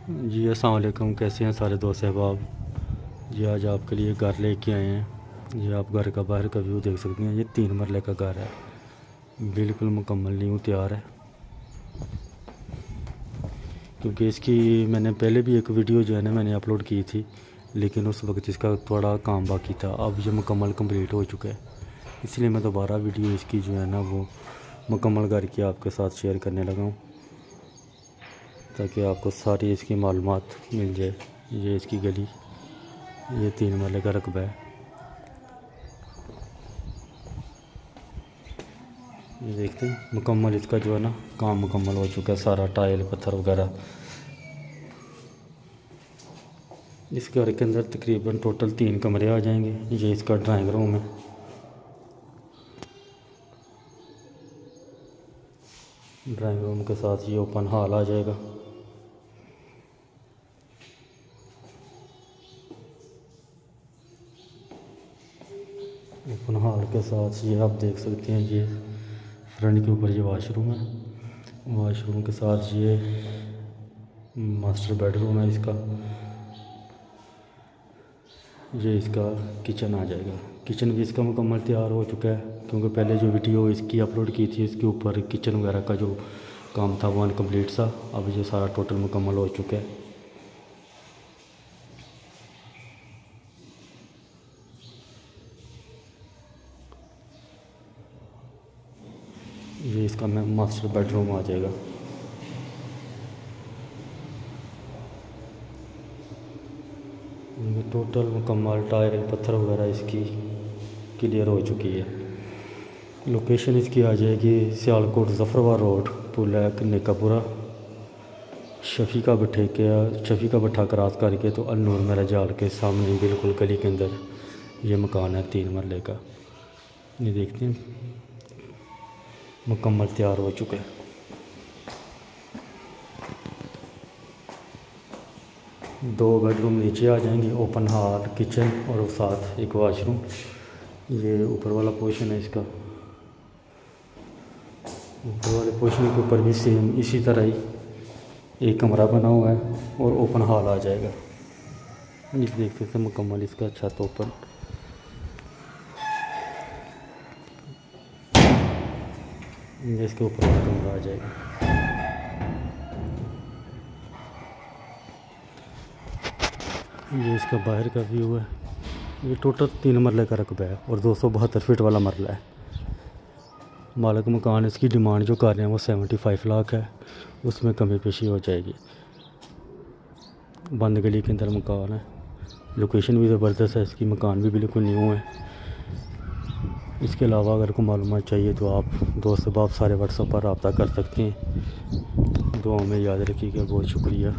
जी अस्सलाम वालेकुम, कैसे हैं सारे दोस्त अहबाब। जी आज आपके लिए घर लेके आए हैं। ये आप घर का बाहर का व्यू देख सकते हैं। ये 3 मरले का घर है, बिल्कुल मुकम्मल न्यू तैयार है। क्योंकि इसकी मैंने पहले भी एक वीडियो जो है ना मैंने अपलोड की थी, लेकिन उस वक्त इसका थोड़ा काम बाकी था। अब ये मुकम्मल कंप्लीट हो चुका है, इसलिए मैं दोबारा वीडियो इसकी जो है ना वो मुकम्मल करके आपके साथ शेयर करने लगा हूँ, ताकि आपको सारी इसकी मालूमात मिल जाए। ये इसकी गली, ये 3 मरले का रकबा है। ये देखते हैं मुकम्मल इसका जो है ना काम मुकम्मल हो चुका है, सारा टाइल पत्थर वगैरह। इस घर के अंदर तकरीबन टोटल 3 कमरे आ जाएंगे। ये इसका ड्राइंग रूम है। ड्राइंग रूम के साथ ये ओपन हॉल आ जाएगा। ओपन हॉल के साथ ये आप देख सकते हैं, ये फ्रंट के ऊपर ये वाशरूम है। वाशरूम के साथ ये मास्टर बेडरूम है इसका। ये इसका किचन आ जाएगा। किचन भी इसका मुकम्मल तैयार हो चुका है, क्योंकि पहले जो वीडियो इसकी अपलोड की थी इसके ऊपर किचन वगैरह का जो काम था वो अनकम्प्लीट सा। अब ये सारा टोटल मुकम्मल हो चुका है। ये इसका मास्टर बेडरूम आ जाएगा। ये टोटल मुकम्मल टाइल पत्थर वगैरह इसकी क्लियर हो चुकी है। लोकेशन इसकी आ जाएगी सियालकोट जफरवा रोड, पुलैक निकापुरा, शफ़ी का भट्ठा क्रॉस करके तो अल-नूर मेरा जाल के सामने बिल्कुल गली के अंदर ये मकान है 3 मरले का। ये देखते हैं मुकम्मल तैयार हो चुका है। दो बेडरूम नीचे आ जाएंगे, ओपन हॉल, किचन और साथ एक वाशरूम। ये ऊपर वाला पोर्शन है इसका। ऊपर वाले पोर्शन के ऊपर भी सेम इसी तरह ही एक कमरा बना हुआ है और ओपन हॉल आ जाएगा। ये देख सकते हैं मुकम्मल इसका छत ओपन। ये इसके ऊपर वाला कमरा आ जाएगा। ये इसका बाहर का व्यू है। ये टोटल 3 मरले का रकबा है और 272 फीट वाला मरला है। मालिक मकान इसकी डिमांड जो कर रहे हैं वो 75 लाख है, उसमें कमी पेशी हो जाएगी। बंद गली के अंदर मकान है। लोकेशन भी ज़बरदस्त है इसकी, मकान भी बिल्कुल न्यू है। इसके अलावा अगर कोई मालूमात चाहिए तो आप दोस्त बाप सारे व्हाट्सएप पर रब्ता कर सकते हैं। दुआओं में याद रखिएगा। बहुत शुक्रिया।